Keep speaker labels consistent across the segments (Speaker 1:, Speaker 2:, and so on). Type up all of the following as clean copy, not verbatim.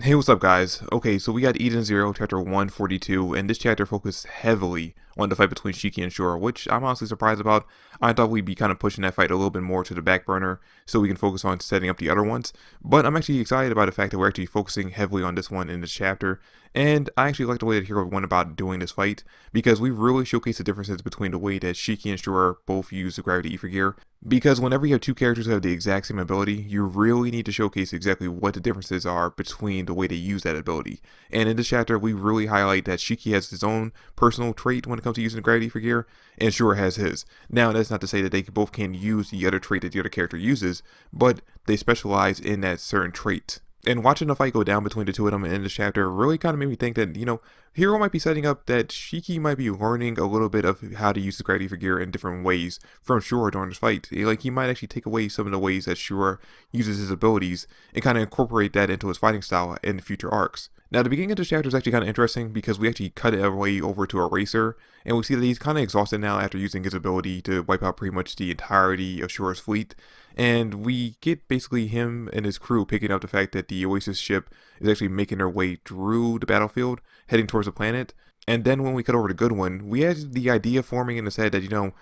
Speaker 1: Hey, what's up, guys? Okay, so we got Eden Zero, chapter 142, and this chapter focused heavily on the fight between Shiki and Shura, which I'm honestly surprised about. I thought we'd be kind of pushing that fight a little bit more to the back burner so we can focus on setting up the other ones. But I'm actually excited about the fact that we're actually focusing heavily on this one in this chapter, and I actually like the way that Hero went about doing this fight because we really showcase the differences between the way that Shiki and Shura both use the gravity ether gear. Because whenever you have two characters who have the exact same ability, you really need to showcase exactly what the differences are between the way they use that ability. And in this chapter, we really highlight that Shiki has his own personal trait when it comes to using the gravity for gear, and Shura has his. Now, that's not to say that they both can use the other trait that the other character uses, but they specialize in that certain trait. And watching the fight go down between the two of them in this chapter really kind of made me think that, Hero might be setting up that Shiki might be learning a little bit of how to use the gravity for gear in different ways from Shura during this fight. Like, he might actually take away some of the ways that Shura uses his abilities and kind of incorporate that into his fighting style in future arcs. Now, the beginning of this chapter is actually kind of interesting because we actually cut it away over to Eraser, and we see that he's kind of exhausted now after using his ability to wipe out pretty much the entirety of Shura's fleet. And we get basically him and his crew picking up the fact that the Oasis ship is actually making their way through the battlefield, heading towards the planet. And then when we cut over to Goodwin, we had the idea forming in his head that,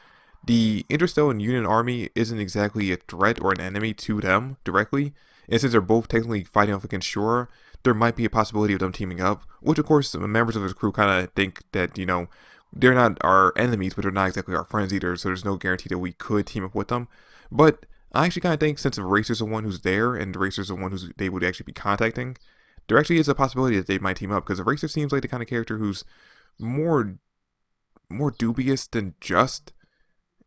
Speaker 1: the Interstellar Union army isn't exactly a threat or an enemy to them directly. And since they're both technically fighting off against Shura, there might be a possibility of them teaming up, which of course members of his crew kind of think that, they're not our enemies, but they're not exactly our friends either, so there's no guarantee that we could team up with them. But I actually kind of think since Eraser's the one who's there and Eraser's the one who's they would actually be contacting, there actually is a possibility that they might team up because Eraser seems like the kind of character who's more more dubious than just.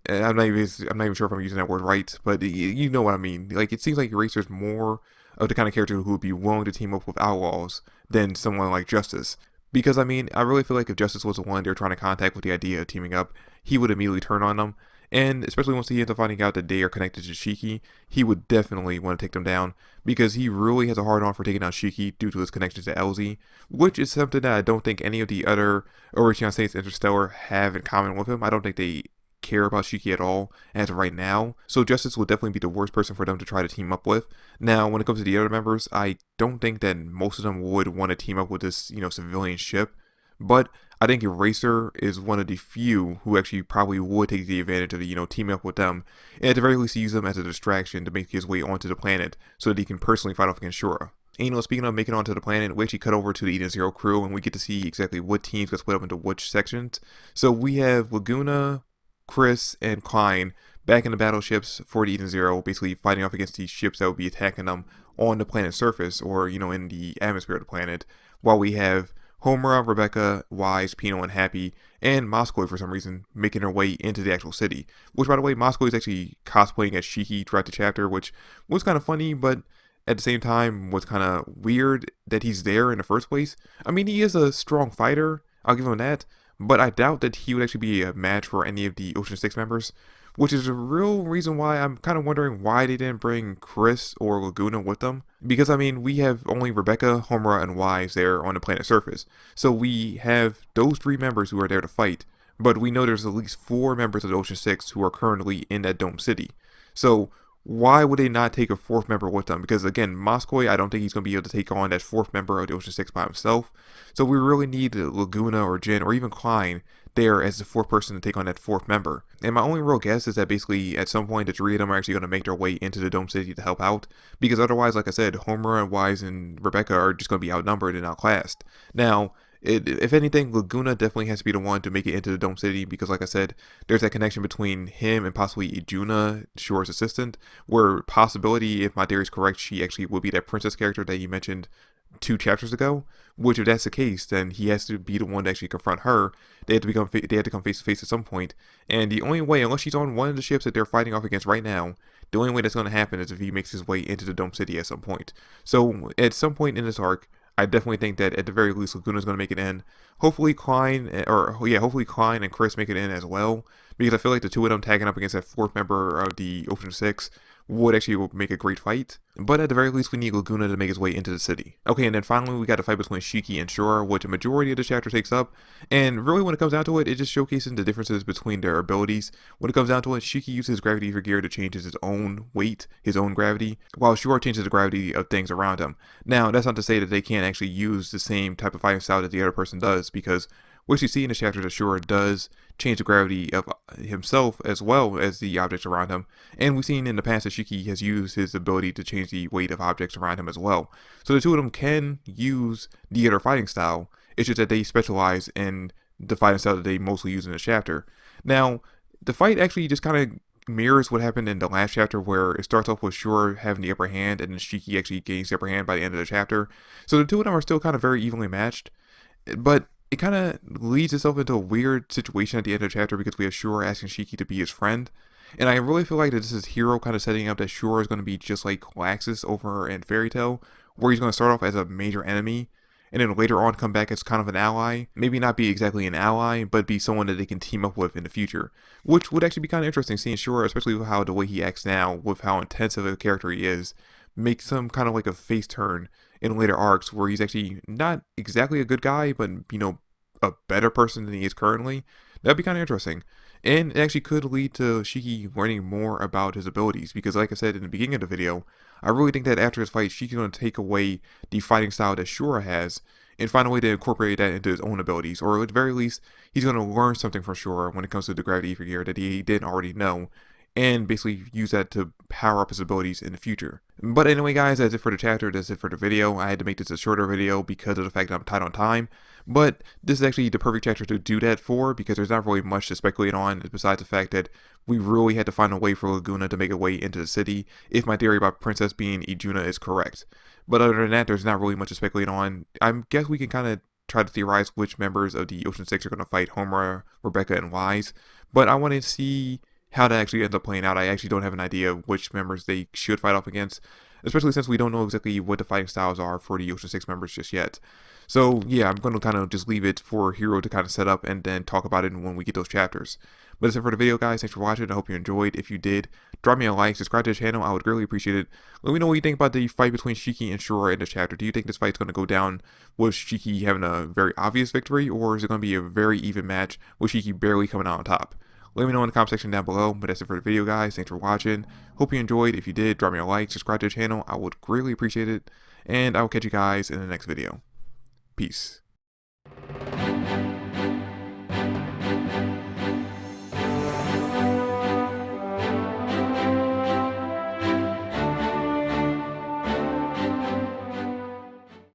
Speaker 1: I'm not even sure if I'm using that word right, but you know what I mean. Like, it seems like Eraser's more of the kind of character who would be willing to team up with outlaws than someone like Justice. Because, I mean, I really feel like if Justice was the one they're trying to contact with the idea of teaming up, he would immediately turn on them. And especially once he ends up finding out that they are connected to Shiki, he would definitely want to take them down because he really has a hard on for taking down Shiki due to his connection to LZ, which is something that I don't think any of the other Original Saints Interstellar have in common with him. I don't think they care about Shiki at all as of right now. So Justice will definitely be the worst person for them to try to team up with. Now, when it comes to the other members, I don't think that most of them would want to team up with this, civilian ship. But I think Eraser is one of the few who actually probably would take the advantage of, teaming up with them, and at the very least use them as a distraction to make his way onto the planet so that he can personally fight off against Shura. And, speaking of making it onto the planet, we actually cut over to the Eden Zero crew, and we get to see exactly what teams get split up into which sections. So we have Laguna, Chris, and Klein back in the battleships for the Eden Zero, basically fighting off against these ships that would be attacking them on the planet's surface or, in the atmosphere of the planet, while we have Homura, Rebecca, Wise, Pino, and Happy, and Moscow for some reason making their way into the actual city. Which, by the way, Moscow is actually cosplaying as Shiki throughout the chapter, which was kind of funny, but at the same time was kind of weird that he's there in the first place. I mean, he is a strong fighter, I'll give him that, but I doubt that he would actually be a match for any of the Ocean 6 members, which is a real reason why I'm kind of wondering why they didn't bring Chris or Laguna with them. Because, I mean, we have only Rebecca, Homura, and Wise there on the planet's surface. So we have those three members who are there to fight, but we know there's at least four members of the Ocean 6 who are currently in that dome city. So why would they not take a fourth member with them? Because again, Moscow, I don't think he's going to be able to take on that fourth member of the Ocean 6 by himself. So we really need Laguna or Jin or even Klein there as the fourth person to take on that fourth member. And my only real guess is that basically at some point the three of them are actually going to make their way into the Dome City to help out. Because otherwise, like I said, Homer, Wise, and Rebecca are just going to be outnumbered and outclassed. Now, if anything, Laguna definitely has to be the one to make it into the Dome City because, like I said, there's that connection between him and possibly Ijuna, Shura's assistant, where possibility, if my theory is correct, she actually would be that princess character that you mentioned 2 chapters ago. Which, if that's the case, then he has to be the one to actually confront her. They have to come face to face at some point. And the only way, unless she's on one of the ships that they're fighting off against right now, the only way that's going to happen is if he makes his way into the Dome City at some point. So, at some point in this arc, I definitely think that at the very least Laguna's going to make it in. Hopefully hopefully Klein and Chris make it in as well, because I feel like the two of them tagging up against that fourth member of the Ocean 6 would actually make a great fight. But at the very least, we need Laguna to make his way into the city. Okay, and then finally we got a fight between Shiki and Shura, which a majority of the chapter takes up. And really when it comes down to it, it just showcases the differences between their abilities. When it comes down to it, Shiki uses gravity for gear to change his own weight, his own gravity, while Shura changes the gravity of things around him. Now, that's not to say that they can't actually use the same type of fighting style that the other person does, because what you see in the chapter that Shura does change the gravity of himself as well as the objects around him. And we've seen in the past that Shiki has used his ability to change the weight of objects around him as well. So the two of them can use the other fighting style. It's just that they specialize in the fighting style that they mostly use in the chapter. Now, the fight actually just kind of mirrors what happened in the last chapter, where it starts off with Shura having the upper hand and then Shiki actually gains the upper hand by the end of the chapter. So the two of them are still kind of very evenly matched. But it kind of leads itself into a weird situation at the end of the chapter, because we have Shura asking Shiki to be his friend. And I really feel like that this is Hero kind of setting up that Shura is going to be just like Laxus over in Fairy Tail, where he's going to start off as a major enemy, and then later on come back as kind of an ally. Maybe not be exactly an ally, but be someone that they can team up with in the future. Which would actually be kind of interesting, seeing Shura, especially with how the way he acts now, with how intense of a character he is, makes him kind of like a face turn in later arcs, where he's actually not exactly a good guy, but, you know, a better person than he is currently. That'd be kind of interesting. And it actually could lead to Shiki learning more about his abilities, because like I said in the beginning of the video, I really think that after his fight, Shiki's going to take away the fighting style that Shura has and find a way to incorporate that into his own abilities, or at the very least, he's going to learn something from Shura when it comes to the gravity gear that he didn't already know, and basically use that to power up his abilities in the future. But anyway guys, that's it for the chapter, that's it for the video. I had to make this a shorter video because of the fact that I'm tight on time, but this is actually the perfect chapter to do that for, because there's not really much to speculate on besides the fact that we really had to find a way for Laguna to make a way into the city, if my theory about Princess being Ijuna is correct. But other than that, there's not really much to speculate on. I guess we can kind of try to theorize which members of the Ocean Six are going to fight Homura, Rebecca, and Wise, but I want to see how that actually ends up playing out. I actually don't have an idea of which members they should fight off against, especially since we don't know exactly what the fighting styles are for the Ocean 6 members just yet. So yeah, I'm going to kind of just leave it for Hero to kind of set up and then talk about it when we get those chapters. But that's it for the video guys, thanks for watching, I hope you enjoyed. If you did, drop me a like, subscribe to the channel, I would greatly appreciate it. Let me know what you think about the fight between Shiki and Shura in this chapter. Do you think this fight's going to go down with Shiki having a very obvious victory, or is it going to be a very even match with Shiki barely coming out on top? Let me know in the comment section down below. But that's it for the video guys, thanks for watching, hope you enjoyed. If you did, drop me a like, subscribe to the channel, I would greatly appreciate it, and I will catch you guys in the next video. Peace.